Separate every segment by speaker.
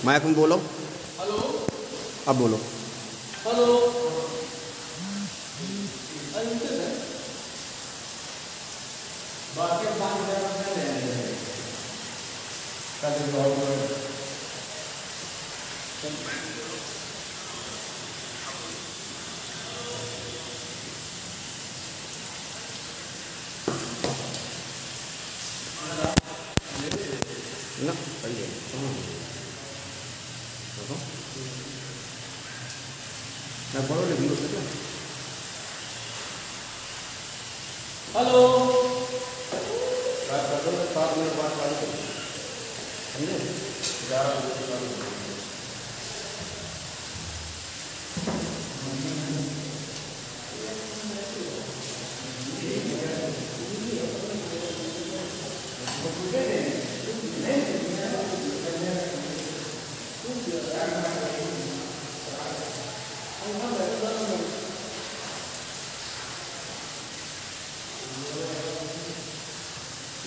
Speaker 1: Mic में बोलो।
Speaker 2: Hello.
Speaker 1: अब बोलो।
Speaker 2: हेलो। बाकी
Speaker 1: ना सही है। मैं पढ़ो लेकिन उससे क्या।
Speaker 2: हेलो।
Speaker 1: बात कर दो 7 मिनट बाद चालू करो, समझे? 11 बजे से चालू करो।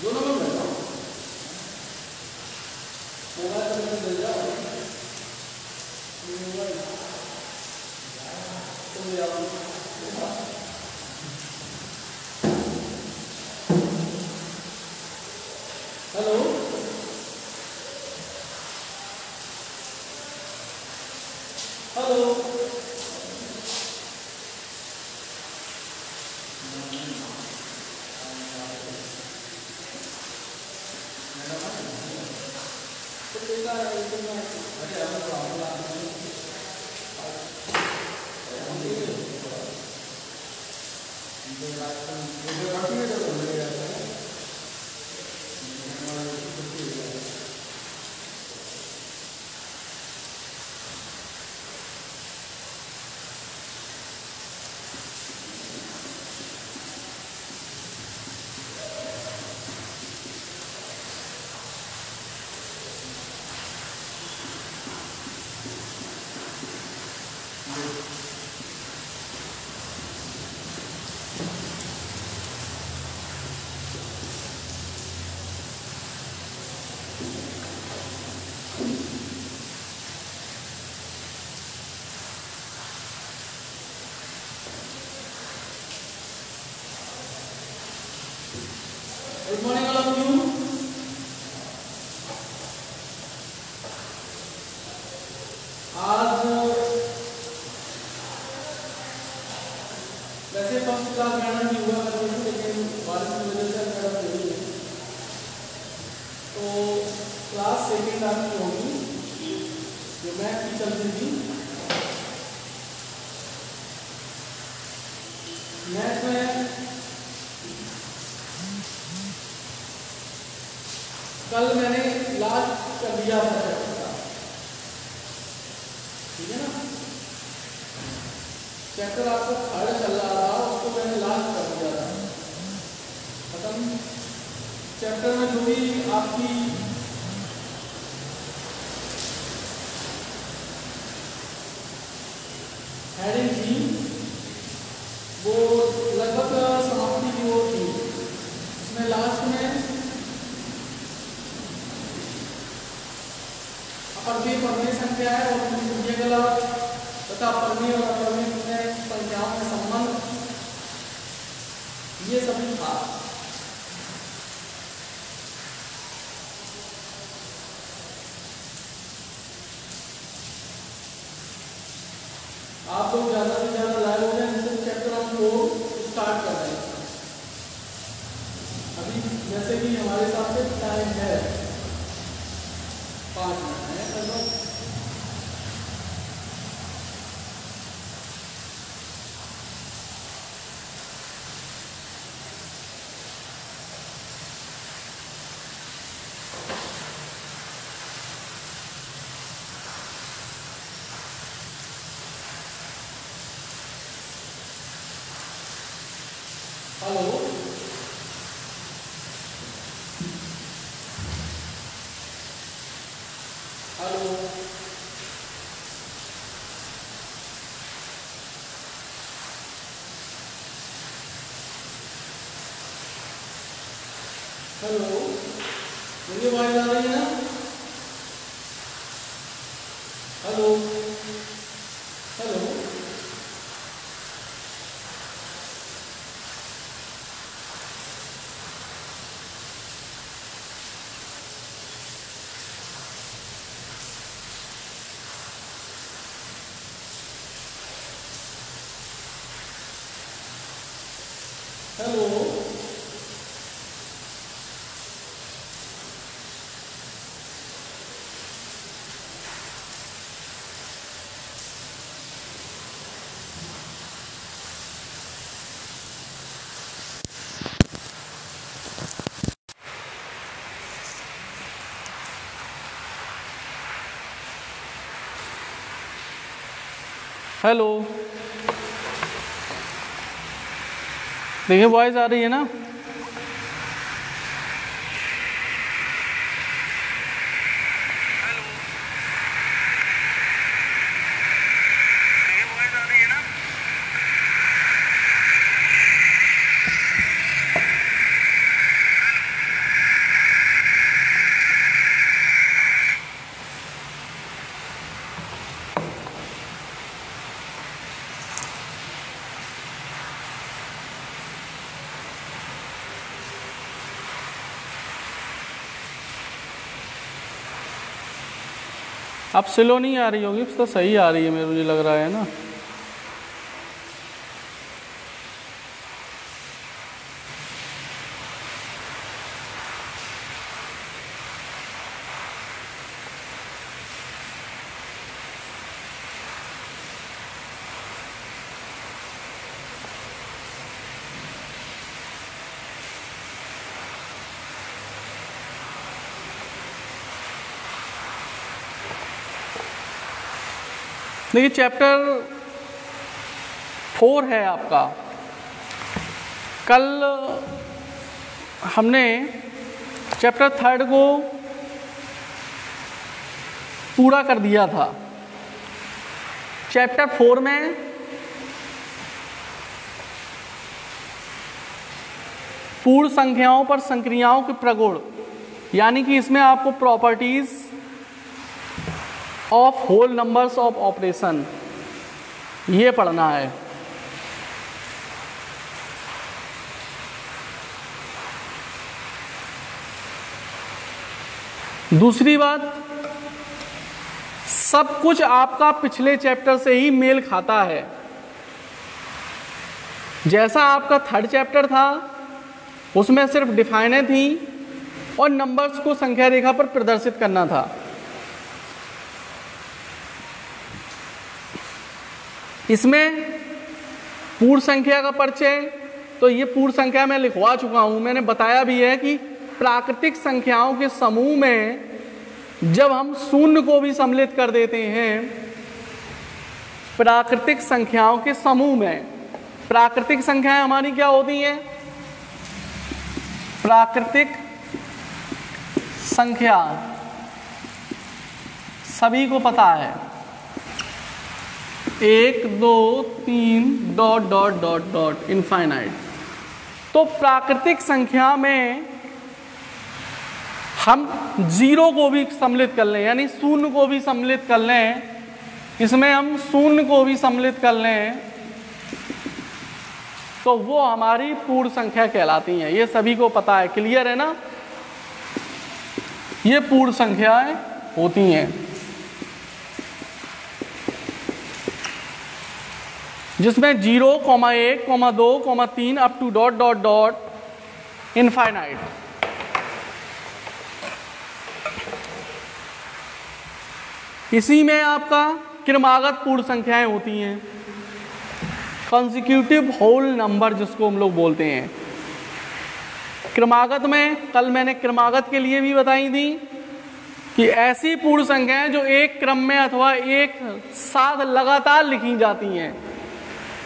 Speaker 2: दोनों में बैठा मोबाइल में मिल जाओ तुम जाओ। Hello. Hello. Good morning all of you. आज वैसे फर्स्ट क्लास ग्रहण भी हुआ करती थी लेकिन बारिश की वजह से मेरा नहीं है, तो क्लास सेकेंड आपकी होगी जो मैथ की चलती थी। मैथ में कल मैंने लास्ट कर दिया था, ठीक है ना। चैप्टर आपको थर्ड चल रहा था, उसको मैंने लास्ट कर दिया था खत्म। चैप्टर में जो भी आपकी हेडिंग थी वो लगभग समाप्ति की ओर थी। इसमें लास्ट में अपरमेय परमेय संख्या है और उनकी गला तथा अपरमेय और अपरमेय संख्याओं में संबंध, ये सभी था। आप लोग ज्यादा से ज्यादा लाइव हो जाए, जिससे चैप्टर हम लोग स्टार्ट कर रहे हैं। अभी जैसे कि हमारे साथ से टाइम है 5 मिनट है लगभग। हेलो। हेलो। हेलो, मुझे आवाज आ रही है ना? हेलो,
Speaker 3: हेलो, देखिए वॉइस आ रही है ना? अब स्लो नहीं आ रही होगी, तो सही आ रही है मुझे लग रहा है ना। देखिए चैप्टर 4 है आपका। कल हमने चैप्टर 3 को पूरा कर दिया था। चैप्टर 4 में पूर्ण संख्याओं पर संक्रियाओं के प्रगुण, यानी कि इसमें आपको properties of whole numbers of operation ये पढ़ना है। दूसरी बात, सब कुछ आपका पिछले चैप्टर से ही मेल खाता है। जैसा आपका 3rd चैप्टर था उसमें सिर्फ डिफाइनें थी और नंबर्स को संख्या रेखा पर प्रदर्शित करना था। इसमें पूर्ण संख्या का परिचय, तो ये पूर्ण संख्या मैं लिखवा चुका हूं। मैंने बताया भी है कि प्राकृतिक संख्याओं के समूह में जब हम शून्य को भी सम्मिलित कर देते हैं, प्राकृतिक संख्याओं के समूह में, प्राकृतिक संख्याएं हमारी क्या होती हैं? प्राकृतिक संख्या सभी को पता है, 1 2 3 dot dot dot dot infinite. तो प्राकृतिक संख्या में हम 0 को भी सम्मिलित कर लें, यानी शून्य को भी सम्मिलित कर लें, इसमें हम शून्य को भी सम्मिलित कर लें, तो वो हमारी पूर्ण संख्या कहलाती हैं। ये सभी को पता है, क्लियर है ना? ये पूर्ण संख्याएं होती हैं, जिसमें 0, 1, 2, 3 up to dot dot dot infinite. इसी में आपका क्रमागत पूर्ण संख्याएं होती हैं, कॉन्जिक्यूटिव होल नंबर जिसको हम लोग बोलते हैं। क्रमागत में कल मैंने क्रमागत के लिए भी बताई थी कि ऐसी पूर्ण संख्याएं जो एक क्रम में अथवा एक साथ लगातार लिखी जाती हैं,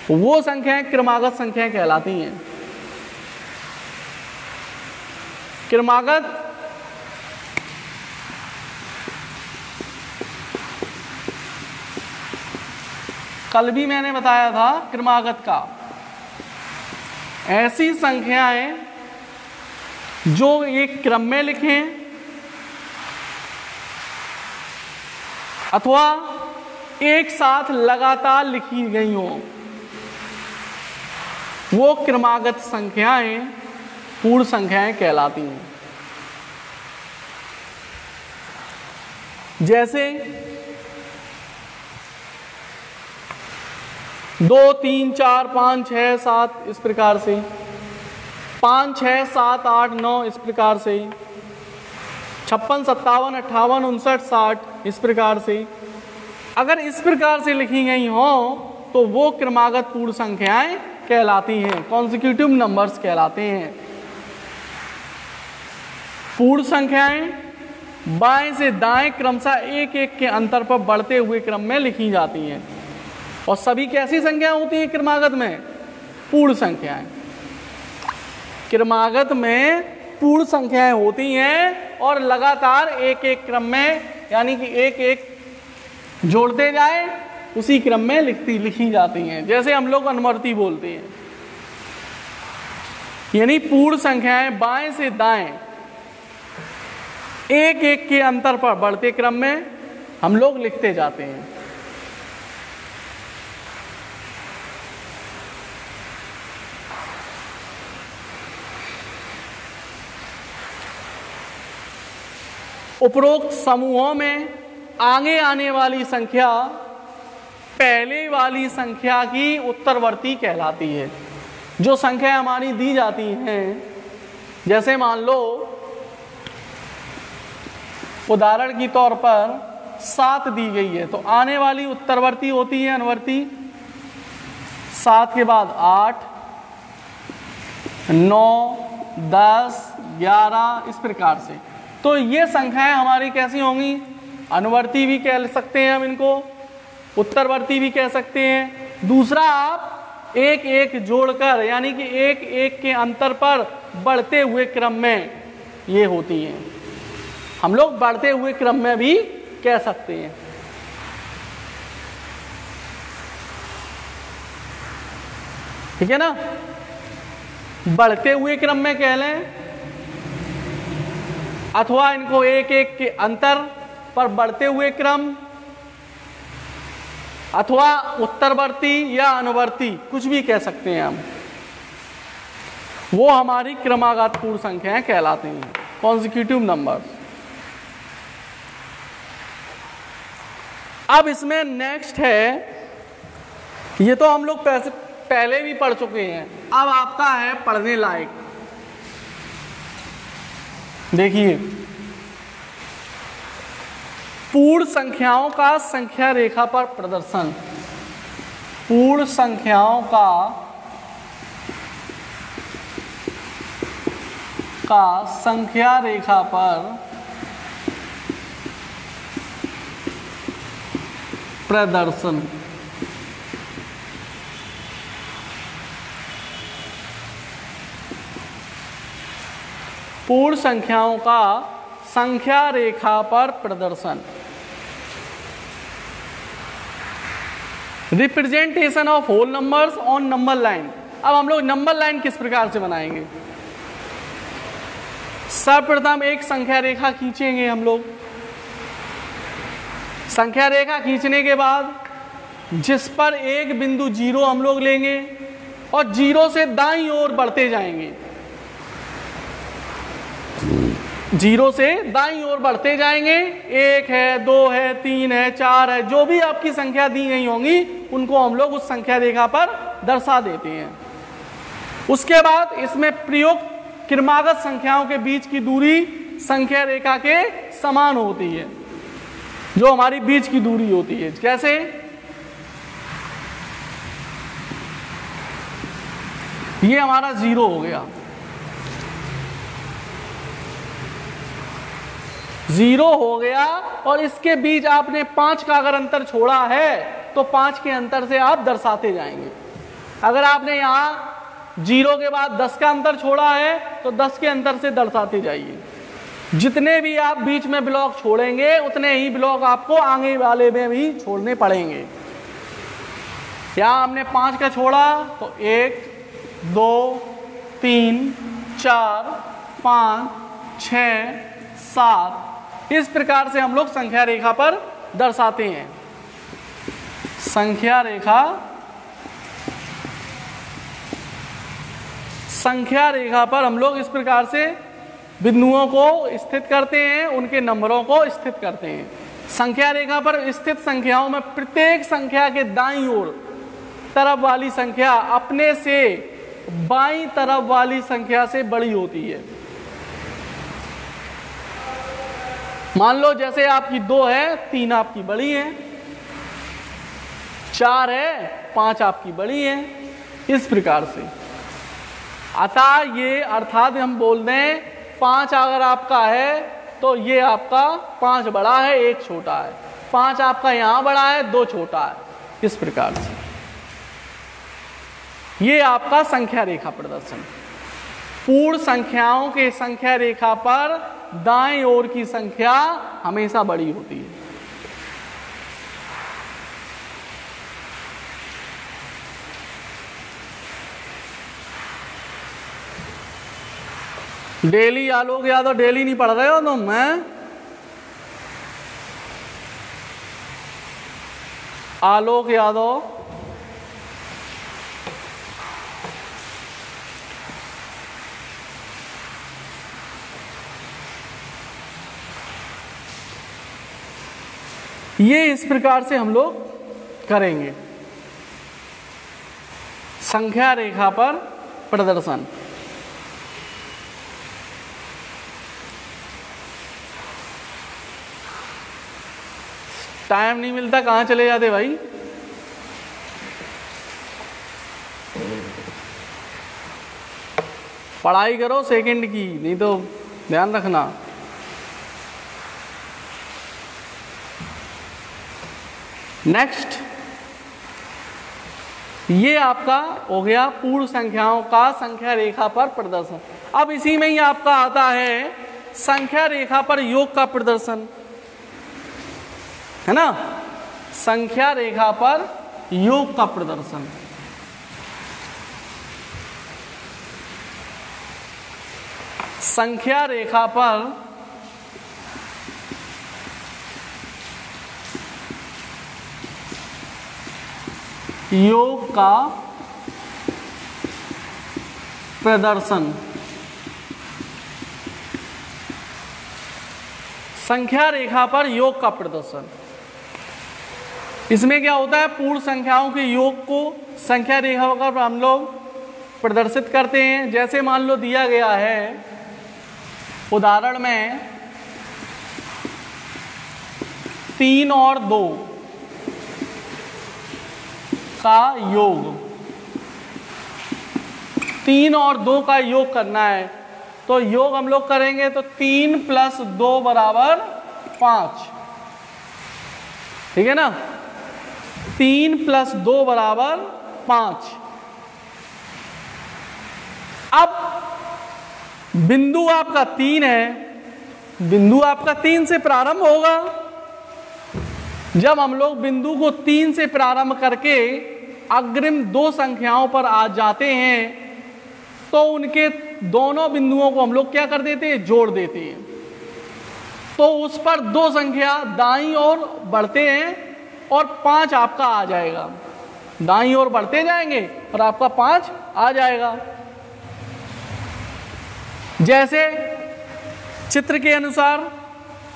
Speaker 3: वो संख्याएं क्रमागत संख्याएं कहलाती हैं। क्रमागत कल भी मैंने बताया था, क्रमागत का ऐसी संख्याएं जो एक क्रम में लिखें अथवा एक साथ लगातार लिखी गई हो, वो क्रमागत संख्याएं पूर्ण संख्याएं कहलाती हैं। जैसे 2 3 4 5 6 7 इस प्रकार से 5, 6, 7, 8, 9 इस प्रकार से, 56, 57, 58, 59, 60 इस प्रकार से। अगर इस प्रकार से लिखी गई हो तो वो क्रमागत पूर्ण संख्याएं कहलाती हैं, कॉन्सेक्यूटिव नंबर्स कहलाते हैं। पूर्ण संख्याएं बाएं से दाएं क्रमशः एक एक के अंतर पर बढ़ते हुए क्रम में लिखी जाती हैं। और सभी कैसी संख्याएं होती हैं क्रमागत में? पूर्ण संख्याएं। क्रमागत में पूर्ण संख्याएं होती हैं और लगातार एक एक क्रम में, यानी कि एक एक जोड़ते जाए उसी क्रम में लिखी जाती हैं। जैसे हम लोग अनुवर्ती बोलते हैं, यानी पूर्ण संख्याएं बाएं से दाएं एक एक के अंतर पर बढ़ते क्रम में हम लोग लिखते जाते हैं। उपरोक्त समूहों में आगे आने वाली संख्या पहले वाली संख्या की उत्तरवर्ती कहलाती है। जो संख्या हमारी दी जाती हैं, जैसे मान लो उदाहरण की तौर पर 7 दी गई है, तो आने वाली उत्तरवर्ती होती है अनुवर्ती। 7 के बाद 8, 9, 10, 11 इस प्रकार से। तो ये संख्याएं हमारी कैसी होंगी? अनुवर्ती भी कह सकते हैं हम इनको, उत्तरवर्ती भी कह सकते हैं। दूसरा, आप एक एक जोड़कर, यानी कि एक एक के अंतर पर बढ़ते हुए क्रम में ये होती हैं। हम लोग बढ़ते हुए क्रम में भी कह सकते हैं। ठीक है ना? बढ़ते हुए क्रम में कह लें, अथवा इनको एक एक के अंतर पर बढ़ते हुए क्रम, अथवा उत्तरवर्ती या अनुवर्ती, कुछ भी कह सकते हैं हम। वो हमारी क्रमागत पूर्ण संख्याएं कहलाती हैं, कॉन्सेक्यूटिव नंबर्स। अब इसमें नेक्स्ट है, ये तो हम लोग पहले भी पढ़ चुके हैं, अब आपका है पढ़ने लायक। देखिए, पूर्ण संख्याओं का संख्या रेखा पर प्रदर्शन। पूर्ण संख्याओं का संख्या रेखा पर प्रदर्शन। पूर्ण संख्याओं का संख्या रेखा पर प्रदर्शन। Representation of whole numbers on number line. अब हम लोग नंबर लाइन किस प्रकार से बनाएंगे? सर्वप्रथम एक संख्या रेखा खींचेंगे हम लोग। संख्या रेखा खींचने के बाद जिस पर एक बिंदु 0 हम लोग लेंगे और 0 से दाईं ओर बढ़ते जाएंगे। 0 से दाईं ओर बढ़ते जाएंगे। 1 है, 2 है, 3 है, 4 है, जो भी आपकी संख्या दी गई होंगी उनको हम लोग उस संख्या रेखा पर दर्शा देते हैं। उसके बाद इसमें प्रयुक्त क्रमागत संख्याओं के बीच की दूरी संख्या रेखा के समान होती है, जो हमारी बीच की दूरी होती है। कैसे? ये हमारा 0 हो गया, 0 हो गया, और इसके बीच आपने 5 का अगर अंतर छोड़ा है तो 5 के अंतर से आप दर्शाते जाएंगे। अगर आपने यहाँ 0 के बाद 10 का अंतर छोड़ा है तो 10 के अंतर से दर्शाते जाइए। जितने भी आप बीच में ब्लॉक छोड़ेंगे उतने ही ब्लॉक आपको आगे वाले में भी छोड़ने पड़ेंगे। यहाँ हमने 5 का छोड़ा तो 1, 2, 3, 4, 5, 6, 7 इस प्रकार से हम लोग संख्या रेखा पर दर्शाते हैं। संख्या रेखा पर हम लोग इस प्रकार से बिंदुओं को स्थित करते हैं, उनके नंबरों को स्थित करते हैं। संख्या रेखा पर स्थित संख्याओं में प्रत्येक संख्या के दाईं ओर तरफ वाली संख्या अपने से बाईं तरफ वाली संख्या से बड़ी होती है। मान लो जैसे आपकी 2 है, 3 आपकी बड़ी है, 4 है, 5 आपकी बड़ी है, इस प्रकार से। अतः ये अर्थात हम बोल दें 5 अगर आपका है तो ये आपका 5 बड़ा है, 1 छोटा है, 5 आपका यहां बड़ा है, 2 छोटा है, इस प्रकार से। ये आपका संख्या रेखा प्रदर्शन। पूर्ण संख्याओं के संख्या रेखा पर दाएं ओर की संख्या हमेशा बड़ी होती है। डेली आलोक यादव, डेली नहीं पढ़ रहे हो तुम? मैं आलोक यादव, ये इस प्रकार से हम लोग करेंगे संख्या रेखा पर प्रदर्शन। टाइम नहीं मिलता, कहाँ चले जाते भाई? पढ़ाई करो सेकंड की, नहीं तो ध्यान रखना। नेक्स्ट, ये आपका हो गया पूर्ण संख्याओं का संख्या रेखा पर प्रदर्शन। अब इसी में ही आपका आता है संख्या रेखा पर योग का प्रदर्शन, है ना? संख्या रेखा पर योग का प्रदर्शन। संख्या रेखा पर योग का प्रदर्शन। संख्या रेखा पर योग का प्रदर्शन, इसमें क्या होता है? पूर्ण संख्याओं के योग को संख्या रेखा पर हम लोग प्रदर्शित करते हैं। जैसे मान लो दिया गया है उदाहरण में 3 और 2 का योग, 3 और 2 का योग करना है, तो योग हम लोग करेंगे तो 3 + 2 = 5, ठीक है ना? 3 + 2 = 5। अब बिंदु आपका 3 है, बिंदु आपका 3 से प्रारंभ होगा। जब हम लोग बिंदु को 3 से प्रारंभ करके अग्रिम 2 संख्याओं पर आ जाते हैं तो उनके दोनों बिंदुओं को हम लोग क्या कर देते हैं? जोड़ देते हैं। तो उस पर 2 संख्या दाईं ओर बढ़ते हैं और 5 आपका आ जाएगा। दाईं ओर बढ़ते जाएंगे और आपका 5 आ जाएगा। जैसे चित्र के अनुसार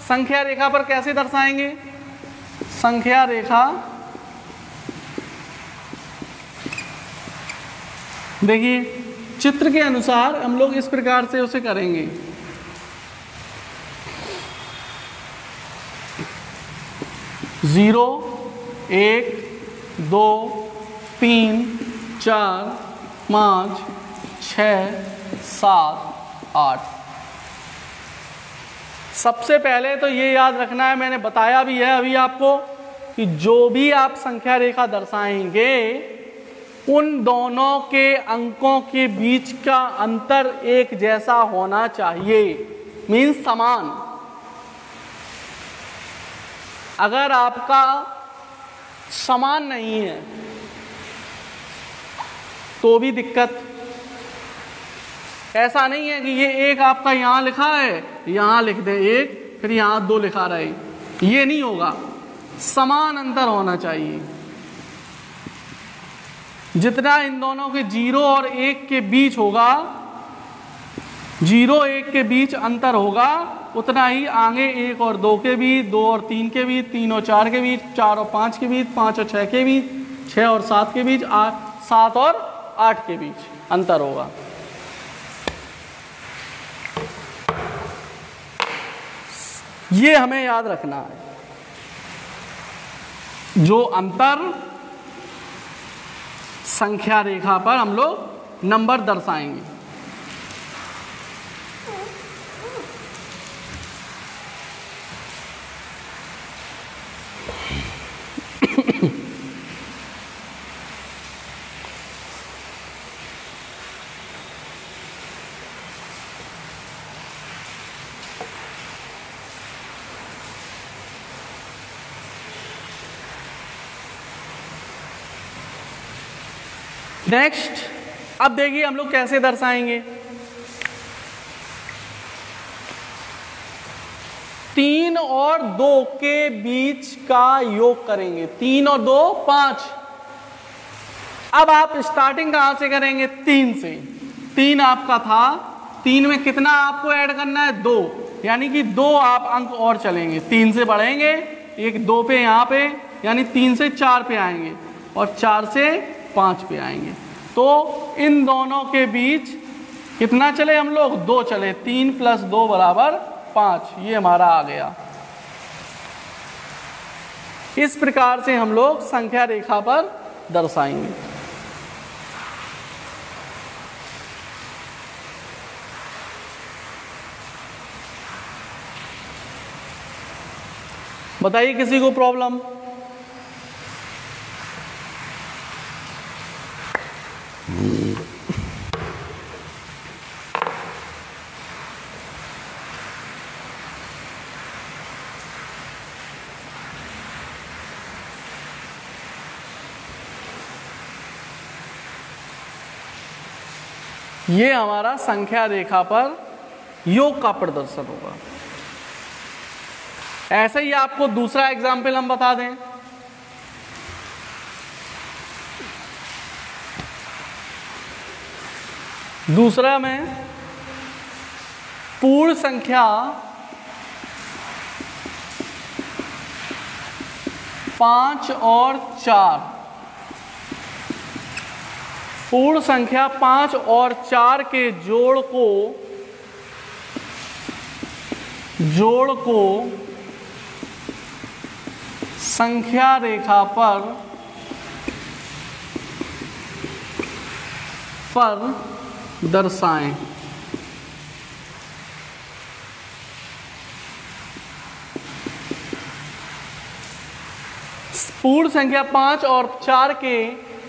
Speaker 3: संख्या रेखा पर कैसे दर्शाएंगे? संख्या रेखा, देखिए चित्र के अनुसार हम लोग इस प्रकार से उसे करेंगे। जीरो, 1, 2, 3, 4, 5, 6, 7, 8। सबसे पहले तो ये याद रखना है, मैंने बताया भी है अभी आपको, कि जो भी आप संख्या रेखा दर्शाएंगे उन दोनों के अंकों के बीच का अंतर एक जैसा होना चाहिए, मीन्स समान। अगर आपका समान नहीं है तो भी दिक्कत। ऐसा नहीं है कि ये 1 आपका यहां लिखा है, यहां लिख दे 1, फिर यहां 2 लिखा रहे, ये नहीं होगा। समान अंतर होना चाहिए। जितना इन दोनों के 0 और 1 के बीच होगा, 0 1 के बीच अंतर होगा, उतना ही आगे 1 और 2 के बीच, 2 और 3 के बीच, 3 और 4 के बीच, 4 और 5 के बीच, 5 और 6 के बीच, 6 और 7 के बीच, 7 और 8 के बीच अंतर होगा। ये हमें याद रखना है, जो अंतर संख्या रेखा पर हम लोग नंबर दर्शाएंगे। नेक्स्ट, अब देखिए हम लोग कैसे दर्शाएंगे। 3 और 2 के बीच का योग करेंगे। 3 और 2 5। अब आप स्टार्टिंग कहां से करेंगे? 3 से। 3 आपका था, 3 में कितना आपको ऐड करना है? 2, यानी कि 2 आप अंक और चलेंगे, 3 से बढ़ेंगे, एक 2 पे यहाँ पे, यानी 3 से 4 पे आएंगे और 4 से 5 पे आएंगे। तो इन दोनों के बीच कितना चले हम लोग? 2 चले। 3 + 2 = 5, ये हमारा आ गया। इस प्रकार से हम लोग संख्या रेखा पर दर्शाएंगे। बताइए किसी को प्रॉब्लम? ये हमारा संख्या रेखा पर योग का प्रदर्शन होगा। ऐसे ही आपको दूसरा एग्जाम्पल हम बता दें। दूसरा में पूर्ण संख्या 5 और 4, पूर्ण संख्या 5 और 4 के जोड़ को संख्या रेखा पर दर्शाएं। पूर्ण संख्या 5 और 4 के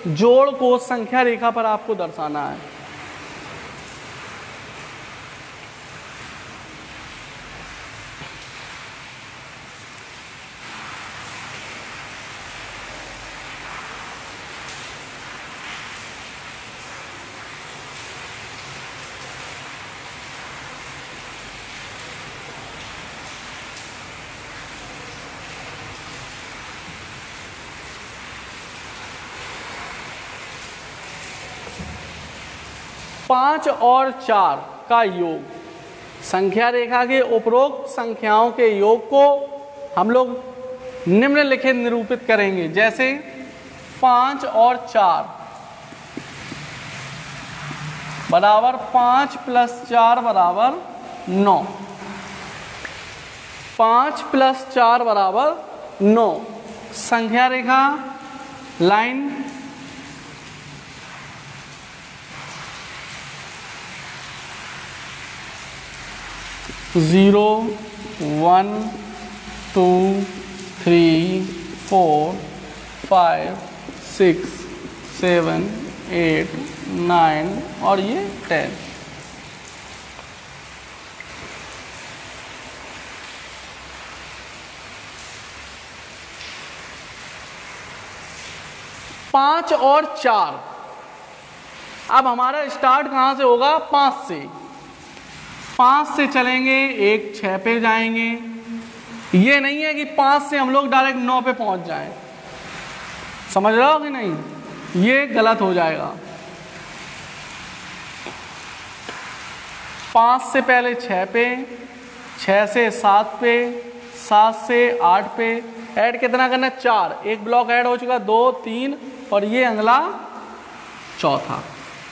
Speaker 3: जोड़ को संख्या रेखा पर आपको दर्शाना है। पाँच और 4 का योग, संख्या रेखा के उपरोक्त संख्याओं के योग को हम लोग निम्नलिखित निरूपित करेंगे। जैसे 5 और 4 बराबर 5 + 4 = 9। 5 + 4 = 9। संख्या रेखा लाइन ज़ीरो 1 2 3 4 5 6 7 8 9 और ये 10। पाँच और 4, अब हमारा स्टार्ट कहाँ से होगा? 5 से। 5 से चलेंगे, एक 6 पे जाएंगे। ये नहीं है कि 5 से हम लोग डायरेक्ट 9 पे पहुंच जाएं। समझ रहे हो कि नहीं? ये गलत हो जाएगा। 5 से पहले 6 पे, 6 से 7 पे, 7 से 8 पे। ऐड कितना करना है? 4। एक ब्लॉक ऐड हो चुका, 2 3 और ये अगला चौथा।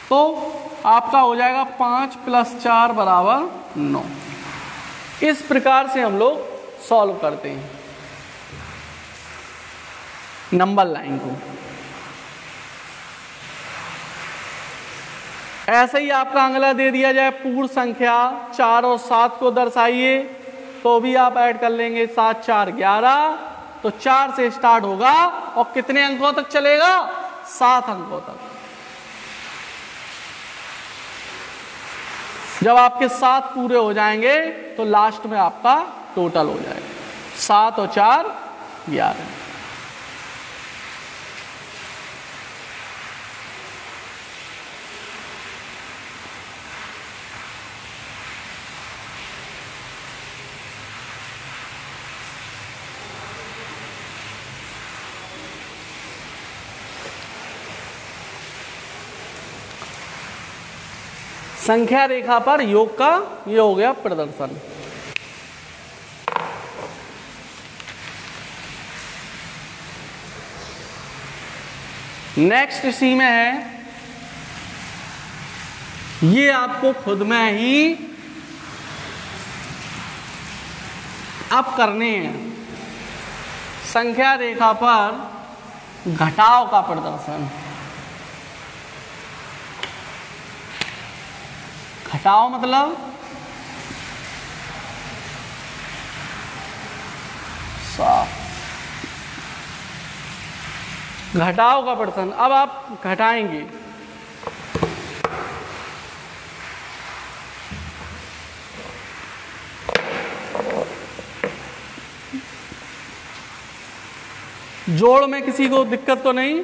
Speaker 3: तो आपका हो जाएगा 5 + 4 = 9। इस प्रकार से हम लोग सॉल्व करते हैं नंबर लाइन को। ऐसे ही आपका अगला दे दिया जाए पूर्ण संख्या 4 और 7 को दर्शाइए, तो भी आप ऐड कर लेंगे। 7 × 4 = 11, तो 4 से स्टार्ट होगा और कितने अंकों तक चलेगा? 7 अंकों तक। जब आपके 7 पूरे हो जाएंगे तो लास्ट में आपका टोटल हो जाएगा 7 और 4 = 11। संख्या रेखा पर योग का ये हो गया प्रदर्शन। नेक्स्ट इसी में है, ये आपको खुद में ही अब करने हैं। संख्या रेखा पर घटाव का प्रदर्शन। घटाव मतलब घटाव का प्रदर्शन। अब आप घटाएंगे, जोड़ में किसी को दिक्कत तो नहीं?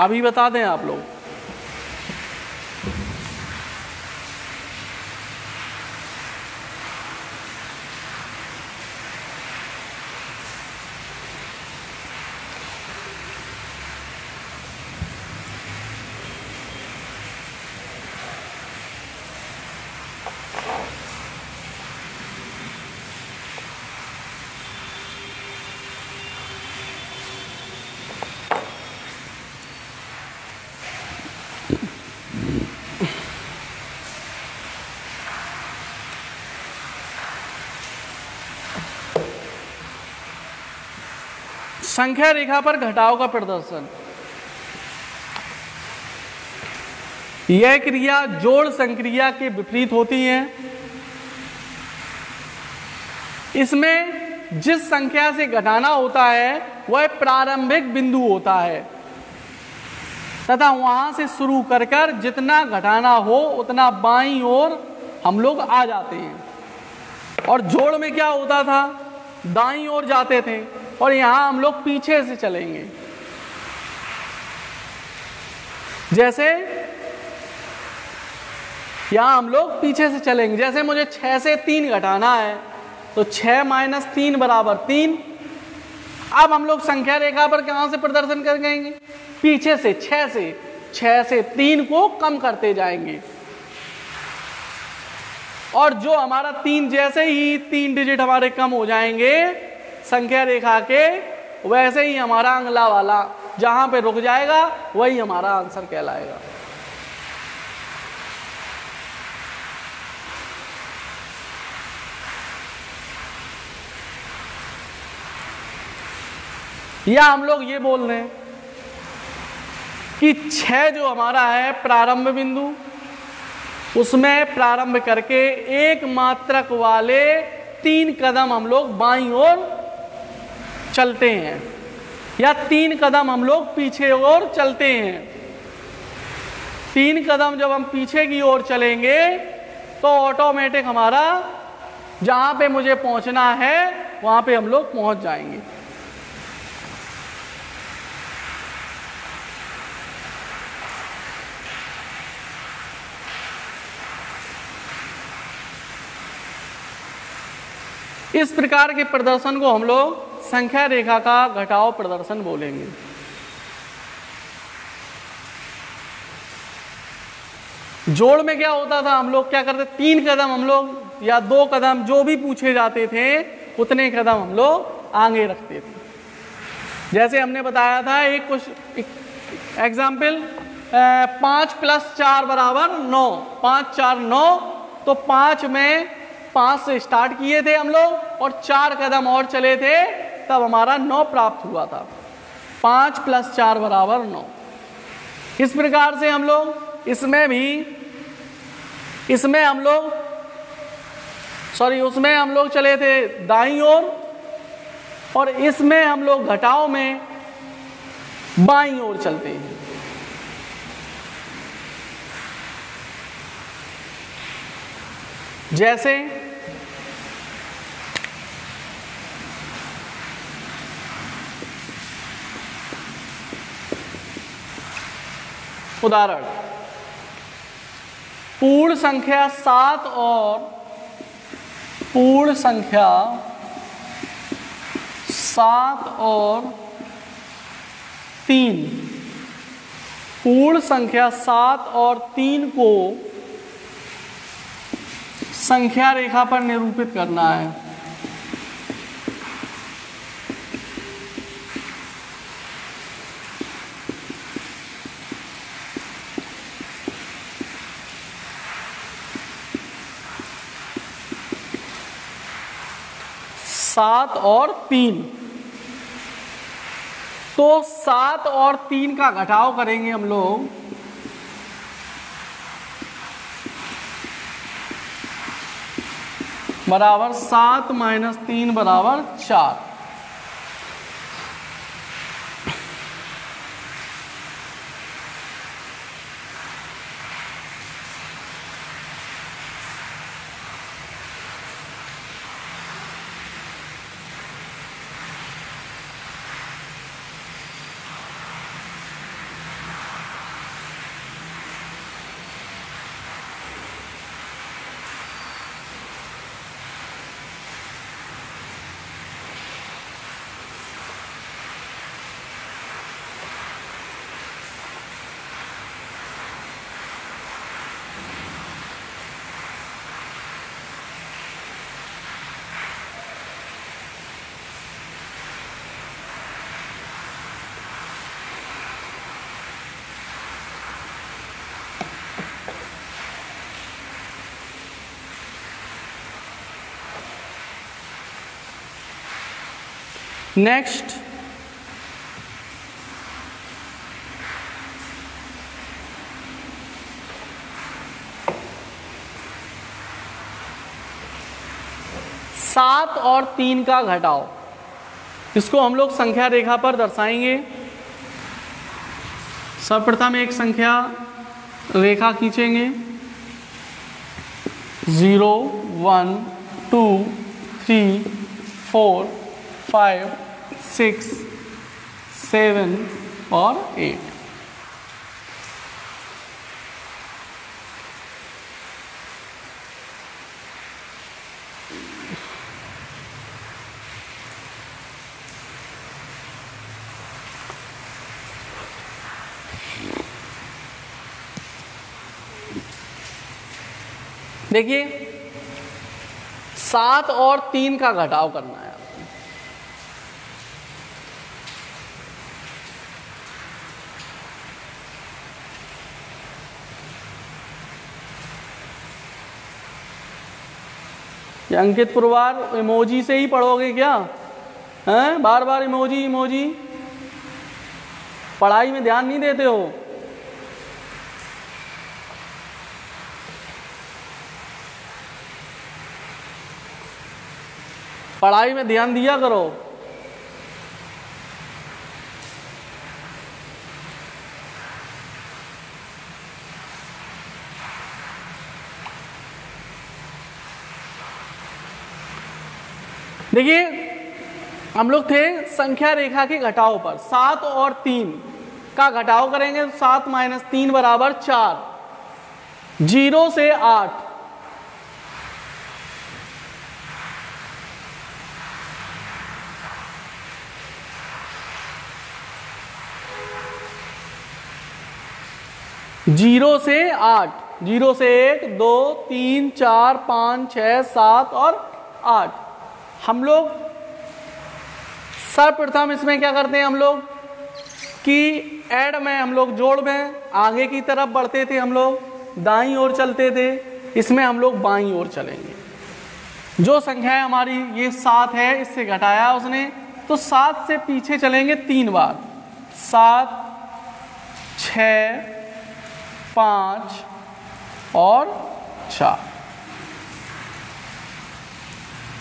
Speaker 3: अभी बता दें आप लोग। संख्या रेखा पर घटाव का प्रदर्शन। यह क्रिया जोड़ संक्रिया के विपरीत होती है। इसमें जिस संख्या से घटाना होता है वह प्रारंभिक बिंदु होता है तथा वहां से शुरू कर कर जितना घटाना हो उतना बाईं ओर हम लोग आ जाते हैं। और जोड़ में क्या होता था? दाईं ओर जाते थे और यहां हम लोग पीछे से चलेंगे। जैसे यहां हम लोग पीछे से चलेंगे, जैसे मुझे 6 से 3 घटाना है तो 6 - 3 = 3। अब हम लोग संख्या रेखा पर कहां से प्रदर्शन कर जाएंगे? पीछे से 6 से 3 को कम करते जाएंगे। और जो हमारा 3, जैसे ही 3 डिजिट हमारे कम हो जाएंगे संख्या रेखा के, वैसे ही हमारा अगला वाला जहां पे रुक जाएगा वही हमारा आंसर कहलाएगा। या हम लोग ये बोल रहे हैं कि 6 जो हमारा है प्रारंभ बिंदु, उसमें प्रारंभ करके एक मात्रक वाले 3 कदम हम लोग बाईं ओर चलते हैं या 3 कदम हम लोग पीछे ओर चलते हैं। 3 कदम जब हम पीछे की ओर चलेंगे तो ऑटोमेटिक हमारा जहां पे मुझे पहुंचना है वहां पे हम लोग पहुंच जाएंगे। इस प्रकार के प्रदर्शन को हम लोग संख्या रेखा का घटाव प्रदर्शन बोलेंगे। जोड़ में क्या होता था? हम लोग क्या करते? 3 कदम हम लोग या 2 कदम जो भी पूछे जाते थे उतने कदम हम लोग आगे रखते थे। जैसे हमने बताया था एग्जाम्पल 5 + 4 = 9, 5 4 9, तो 5 में 5 से स्टार्ट किए थे हम लोग और 4 कदम और चले थे तब हमारा 9 प्राप्त हुआ था। 5 + 4 = 9। इस प्रकार से हम लोग उसमें हम लोग चले थे दाईं ओर और इसमें हम लोग घटाव में बाईं ओर चलते हैं। जैसे उदाहरण, पूर्ण संख्या 7 और पूर्ण संख्या 3, पूर्ण संख्या 7 और 3 को संख्या रेखा पर निरूपित करना है। सात और 3, तो 7 और 3 का घटाव करेंगे हम लोग। बराबर 7 - 3 = 4। नेक्स्ट, सात और 3 का घटाव, इसको हम लोग संख्या रेखा पर दर्शाएंगे। सर्वप्रथम एक संख्या रेखा खींचेंगे, 0 1 2 3 4 5 6 7 और 8। देखिए 7 और 3 का घटाव करना है आपको। ये अंकित पुरवार इमोजी से ही पढ़ोगे क्या? हैं, बार बार इमोजी इमोजी, पढ़ाई में ध्यान नहीं देते हो। पढ़ाई में ध्यान दिया करो। देखिए हम लोग थे संख्या रेखा के घटाव पर। 7 और 3 का घटाव करेंगे तो 7 - 3 = 4। 0 से 8, जीरो से 8, 0 से 1 2 3 4 5 6 7 और 8। हम लोग सर्वप्रथम इसमें क्या करते हैं, हम लोग कि ऐड में हम लोग जोड़ में आगे की तरफ बढ़ते थे, हम लोग दाईं ओर चलते थे, इसमें हम लोग बाईं ओर चलेंगे। जो संख्या है हमारी ये 7 है, इससे घटाया उसने, तो 7 से पीछे चलेंगे 3 बार, 7, 6, 5 और 4।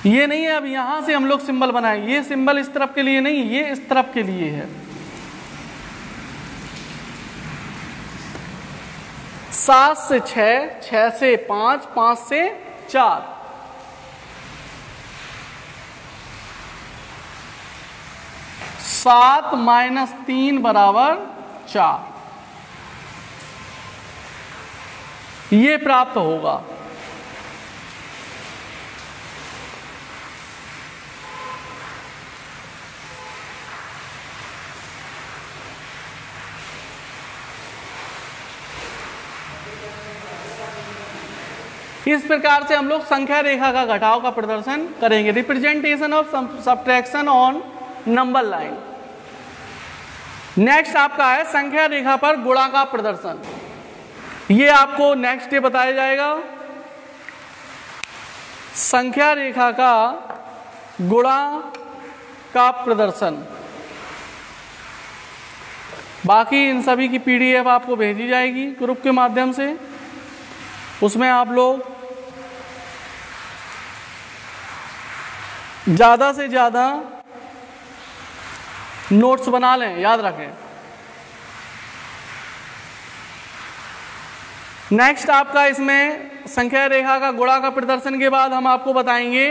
Speaker 3: ये नहीं है अब यहां से हम लोग सिंबल बनाएंगे, ये सिंबल इस तरफ के लिए नहीं, ये इस तरफ के लिए है। 7 से 6, 6 से 5, 5 से 4, 7 माइनस 3 बराबर 4, ये प्राप्त होगा। इस प्रकार से हम लोग संख्या रेखा का घटाव का प्रदर्शन करेंगे। Representation of subtraction on number line. Next आपका है संख्या रेखा पर गुणा का प्रदर्शन। ये आपको नेक्स्ट डे बताया जाएगा। संख्या रेखा का गुणा का प्रदर्शन, बाकी इन सभी की पीडीएफ आपको भेजी जाएगी ग्रुप के माध्यम से। उसमें आप लोग ज़्यादा से ज़्यादा नोट्स बना लें, याद रखें। नेक्स्ट आपका इसमें संख्या रेखा का गुणा का प्रदर्शन के बाद हम आपको बताएंगे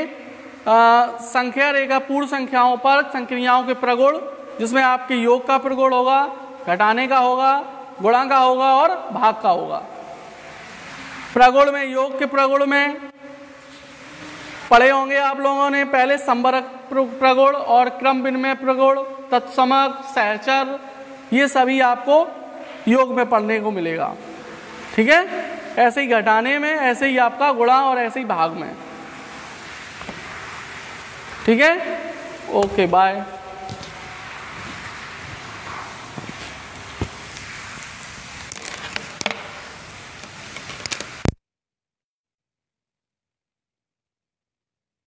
Speaker 3: संख्या रेखा पूर्ण संख्याओं पर संक्रियाओं के प्रगुण, जिसमें आपके योग का प्रगुण होगा, घटाने का होगा, गुणा का होगा और भाग का होगा। प्रगुण में, योग के प्रगुण में पढ़े होंगे आप लोगों ने पहले संबरक प्रगुण और क्रम विनिमय प्रगुण, तत्समक, सहचर, ये सभी आपको योग में पढ़ने को मिलेगा। ठीक है, ऐसे ही घटाने में, ऐसे ही आपका गुणा और ऐसे ही भाग में। ठीक है, ओके बाय।